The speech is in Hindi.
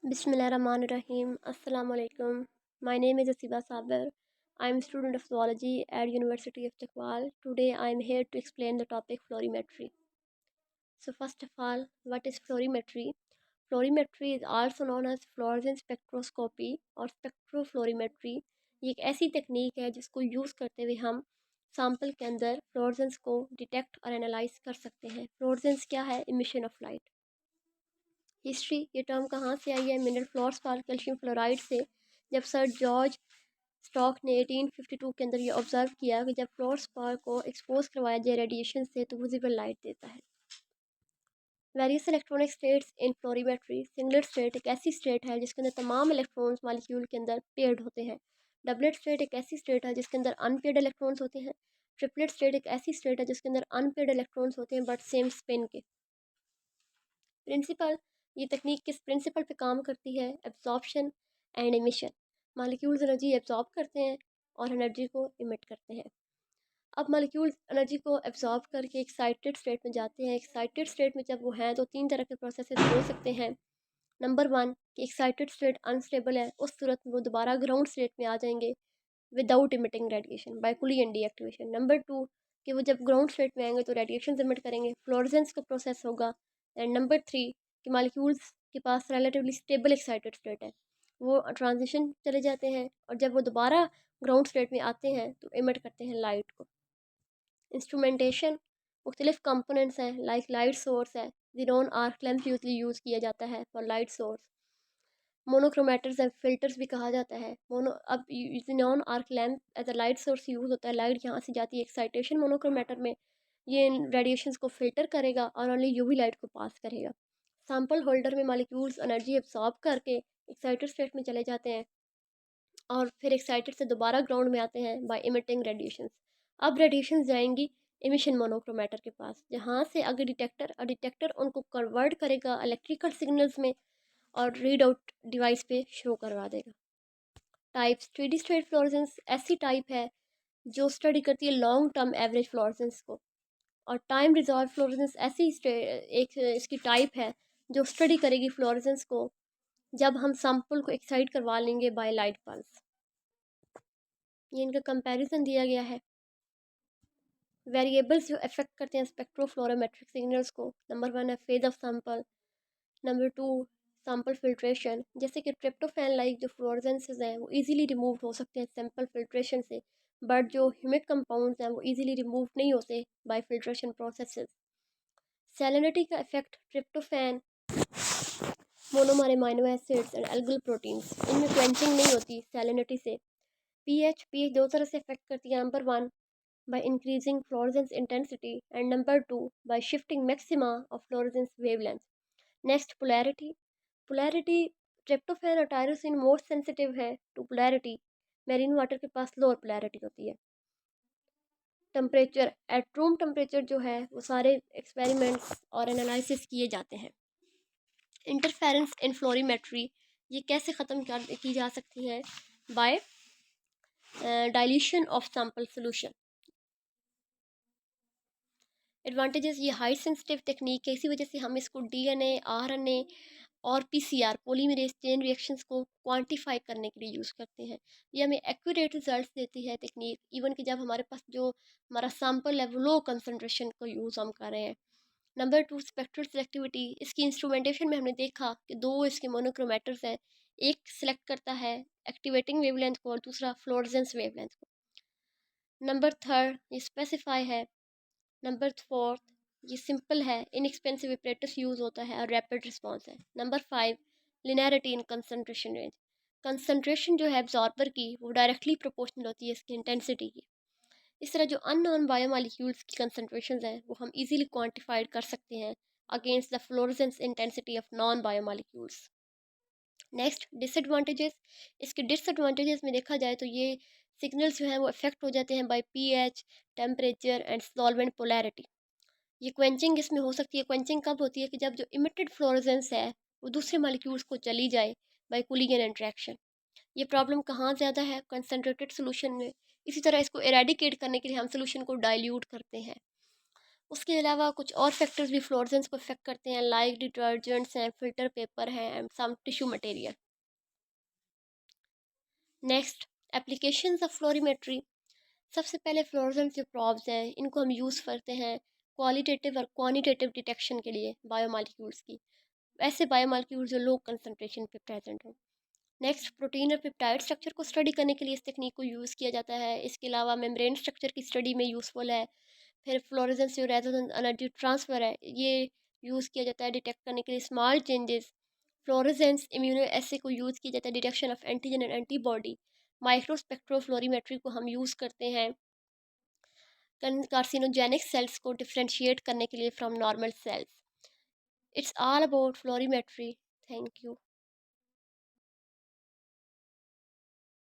Bismillahirrahmanirrahim. Assalamu alaikum. My name is Asiba Saber. I am a student of zoology at University of Chakwal. Today I am here to explain the topic florimetry. So first of all, what is florimetry? Florimetry is also known as fluorescence spectroscopy और spectroflorimetry. ये एक ऐसी तकनीक है जिसको यूज़ करते हुए हम सैंपल के अंदर फ्लोरेसेंस को डिटेक्ट और एनालाइज कर सकते हैं. फ्लोरेसेंस क्या है? Emission of light. हिस्ट्री, ये टर्म कहाँ से आई है? मिनरल फ्लोरस्पार कैल्शियम फ्लोराइड से. जब सर जॉर्ज स्टॉक ने 1852 के अंदर ये ऑब्जर्व किया कि जब फ्लोरस्पार को एक्सपोज करवाया जाए रेडिएशन से तो विजिबल लाइट देता है. Various electronic states in fluorimetry. Singlet state एक ऐसी स्टेट है जिसके अंदर तमाम इलेक्ट्रॉन्स मॉलिक्यूल के अंदर पेयर्ड होते हैं. डबलेट स्टेट एक ऐसी स्टेट है जिसके अंदर अनपेयर्ड इलेक्ट्रॉन्स होते हैं. ट्रिपलेट स्टेट एक ऐसी स्टेट है जिसके अंदर अनपेयर्ड इलेक्ट्रॉन्स होते हैं बट सेम स्पिन के. प्रिंसिपल, ये तकनीक किस प्रिंसिपल पे काम करती है? Absorption and emission. Molecules energy absorb करते हैं और एनर्जी को इमिट करते हैं. अब मालिक्यूल्स एनर्जी को एब्जॉर्ब करके एक्साइटेड स्टेट में जाते हैं. एक्साइटेड स्टेट में जब वो हैं तो तीन तरह के प्रोसेसेस हो सकते हैं. नंबर वन कि एक्साइटेड स्टेट अनस्टेबल है, उस सूरत में वो दोबारा ग्राउंड स्टेट में आ जाएंगे without emitting radiation by collision and deactivation. Number two कि वो जब ग्राउंड स्टेट में आएंगे तो रेडिएशन इमिट करेंगे, फ्लोरेसेंस का प्रोसेस होगा. एंड नंबर थ्री कि मालिक्यूल्स के पास रिलेटिवली स्टेबल एक्साइटेड स्टेट है, वो ट्रांजिशन चले जाते हैं और जब वो दोबारा ग्राउंड स्टेट में आते हैं तो इमिट करते हैं लाइट को. इंस्ट्रूमेंटेशन, मुख्तलिफ कंपोनेंट्स हैं लाइक लाइट सोर्स है. Xenon arc lamp usually use किया जाता है for light source. Monochromators and filters भी कहा जाता है. अब xenon arc lamp as a light source use होता है. लाइट यहाँ से जाती है एक्साइटेशन मोनोक्रोमेटर में, ये रेडिएशंस को फिल्टर करेगा और ओनली यूवी लाइट को पास करेगा. सैंपल होल्डर में मॉलिक्यूल्स एनर्जी एब्सॉर्ब करके एक्साइटेड स्टेट में चले जाते हैं और फिर एक्साइटेड से दोबारा ग्राउंड में आते हैं बाय इमिटिंग रेडिएशंस. अब रेडिएशंस जाएंगी इमिशन मोनोक्रोमेटर के पास, जहाँ से आगे डिटेक्टर उनको कन्वर्ट करेगा इलेक्ट्रिकल सिग्नल्स में और रीड आउट डिवाइस पे शो करवा देगा. टाइप्स. स्टेडी स्टेट फ्लोरेसेंस ऐसी टाइप है जो स्टडी करती है लॉन्ग टर्म एवरेज फ्लोरेसेंस को. और टाइम रिजॉल्व फ्लोरेसेंस ऐसी एक इसकी टाइप है जो स्टडी करेगी फ्लोरेसेंस को जब हम सैंपल को एक्साइट करवा लेंगे बाय लाइट पल्स. ये इनका कंपैरिजन दिया गया है. वेरिएबल्स जो अफेक्ट करते हैं स्पेक्ट्रोफ्लोरोमेट्रिक सिग्नल्स को. नंबर वन है phase of sample. Number two sample filtration. जैसे कि ट्रिप्टोफैन लाइक जो फ्लोरेसेंसेस हैं वो इजीली रिमूव हो सकते हैं सैंपल फिल्ट्रेशन से, बट जो ह्यूमिक कंपाउंड्स हैं वो इजीली रिमूव नहीं होते बाय फिल्ट्रेशन प्रोसेसेस. सैलिनिटी का effect. Tryptophan, monomer amino acids and algal proteins, इनमें क्वेंचिंग नहीं होती सैलिनिटी से. पीएच दो तरह से इफेक्ट करती है. Number one by increasing fluorescence intensity and number two by shifting maxima of fluorescence wavelength. Next, polarity. Polarity, tryptophan और टायरोसिन मोस्ट सेंसिटिव है टू पोलैरिटी. मेरीन वाटर के पास लोअर पोलैरिटी होती है. टेम्परेचर, एट रूम टेम्परेचर जो है वो सारे एक्सपेरिमेंट्स और एनालिसिस किए जाते हैं. इंटरफेरेंस इन फ्लोरीमेट्री, ये कैसे ख़त्म की जा सकती है? By dilution of sample solution. Advantages, ये हाई सेंसिटिव टेक्निक है, इसी वजह से हम इसको डीएनए, आरएनए और पीसीआर पॉलीमरेज चेन रिएक्शंस को क्वांटिफाई करने के लिए यूज़ करते हैं. ये हमें एक्यूरेट रिजल्ट्स देती है टेक्निक, इवन कि जब हमारे पास जो हमारा सैंपल है वो लो कंसनट्रेशन को यूज़ हम कर रहे हैं. Number two spectral selectivity. इसकी इंस्ट्रूमेंटेशन में हमने देखा कि दो इसके मोनोक्रोमेटर्स हैं, एक सेलेक्ट करता है एक्टिवेटिंग वेवलेंथ को और दूसरा फ्लोरेसेंस वेवलेंथ को. नंबर थर्ड ये स्पेसिफाई है. नंबर फोर्थ ये सिंपल है, इनएक्सपेंसिव एपरेटस यूज़ होता है और रैपिड रिस्पॉन्स है. नंबर फाइव लिनियरिटी इन कंसनट्रेशन रेंज. कंसनट्रेशन जो है एब्जॉर्बर की वो डायरेक्टली प्रोपोर्शनल होती है इसकी इंटेंसिटी की. इस तरह जो अननोन बायोमॉलिक्यूल्स की कंसनट्रेशन हैं वो हम इजीली क्वांटिफाइड कर सकते हैं against the fluorescence intensity of non biomolecules. Next, disadvantages. इसके डिसएडवांटेजेस में देखा जाए तो ये सिग्नल्स जो हैं वो अफेक्ट हो जाते हैं by pH, temperature and solvent polarity. ये क्वेंचिंग इसमें हो सकती है. क्वेंचिंग कब होती है? कि जब जो इमिटेड फ्लोरेसेंस है वो दूसरे मालिक्यूल्स को चली जाए बाय कूलिंग एंड इंट्रैक्शन. ये प्रॉब्लम कहाँ ज़्यादा है? कंसनट्रेटेड सोल्यूशन में. इसी तरह इसको एरेडिकेट करने के लिए हम सोल्यूशन को डाइल्यूट करते हैं. उसके अलावा कुछ और फैक्टर्स भी फ्लोरेसेंस को इफेक्ट करते हैं, लाइक डिटर्जेंट्स हैं, फिल्टर पेपर है and some tissue material. Next, applications of fluorimetry. सबसे पहले फ्लोरेसेंस जो प्रॉब्स हैं इनको हम यूज़ करते हैं क्वालिटेटिव और क्वांटिटेटिव डिटेक्शन के लिए बायोमॉलिक्यूल्स की, ऐसे बायोमॉलिक्यूल्स जो लो कंसंट्रेशन पे प्रेजेंट हो। नेक्स्ट, प्रोटीन और पेप्टाइड स्ट्रक्चर को स्टडी करने के लिए इस टेक्निक को यूज़ किया जाता है। इसके अलावा मेम्ब्रेन स्ट्रक्चर की स्टडी में यूज़फुल है। फिर फ्लोरेसेंस जो रेजोनेंस एनर्जी ट्रांसफ़र है, ये यूज़ किया जाता है डिटेक्ट करने के लिए small changes. Fluorescence immuno assay को यूज़ किया जाता है detection of antigen and antibody. Microspectrofluorimetry को हम यूज़ करते हैं कार्सिनोजेनिक सेल्स को डिफ्रेंशिएट करने के लिए from normal sales. It's all about fluorimetry. Thank you.